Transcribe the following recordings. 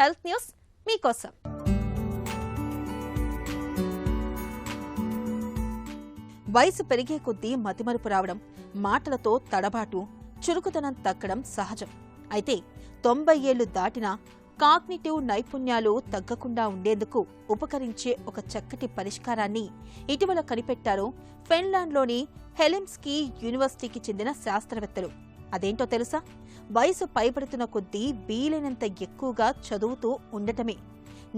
Health news మీకోసం. వయసు పెరిగే కొద్దీ మతిమరుపు రావడం, మాటలతో తడబాటు, చురుకుదనం తగ్గడం సహజం. అయితే 90 ఏళ్లు దాటినా కాగ్నిటివ్ నైపుణ్యాలు తగ్గకుండా ఉండేందుకు ఉపకరించే ఒక చక్కటి పరిష్కారాన్ని ఇటీవల కనిపెట్టారు ఫిన్లాండ్లోని హెల్సింకి యూనివర్సిటీకి చెందిన శాస్త్రవేత్తలు. అదేంటో తెలుసా? వయసు పైబడుతున్న కొద్దీ వీలైనంత ఎక్కువగా చదువుతూ ఉండటమే.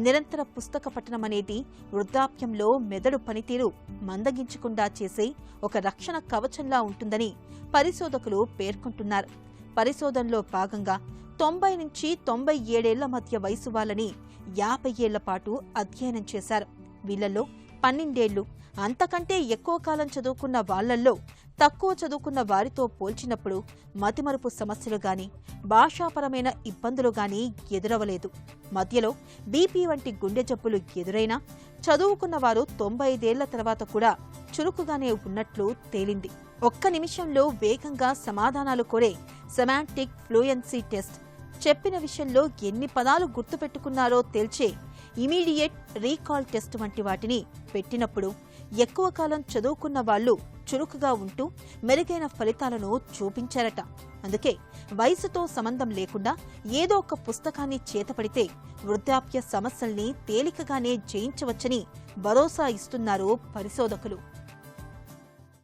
నిరంతర పుస్తక పఠనం అనేది వృద్ధాప్యంలో మెదడు పనితీరు మందగించకుండా చేసే ఒక రక్షణ కవచంలా ఉంటుందని పరిశోధకులు పేర్కొంటున్నారు. పరిశోధనలో భాగంగా 90 నుంచి 97 ఏళ్ల మధ్య వయసు వాళ్ళని 50 ఏళ్ల పాటు అధ్యయనం చేశారు. వీళ్లలో 12 ఏళ్లు అంతకంటే ఎక్కువ కాలం చదువుకున్న వాళ్లల్లో తక్కువ చదువుకున్న వారితో పోల్చినప్పుడు మతిమరుపు సమస్యలు గాని, భాషాపరమైన ఇబ్బందులు గాని ఎదురవలేదు. మధ్యలో బీపీ వంటి గుండె జబ్బులు ఎదురైనా చదువుకున్న వారు 95 ఏళ్ల తర్వాత కూడా చురుకుగానే ఉన్నట్లు తేలింది. ఒక్క నిమిషంలో వేగంగా సమాధానాలు కోరే సెమాంటిక్ ఫ్లూయెన్సీ టెస్ట్, చెప్పిన విషయంలో ఎన్ని పదాలు గుర్తుపెట్టుకున్నారో తేల్చే ఇమీడియట్ రీకాల్ టెస్ట్ వంటి వాటిని పెట్టినప్పుడు ఎక్కువ కాలం చదువుకున్న వాళ్లు చురుకుగా ఉంటూ మెరుగైన ఫలితాలను చూపించారట. అందుకే వయసుతో సంబంధం లేకుండా ఏదో ఒక పుస్తకాన్ని చేతపడితే వృద్ధాప్య సమస్యల్ని తేలికగానే జయించవచ్చని భరోసా ఇస్తున్నారు పరిశోధకులు.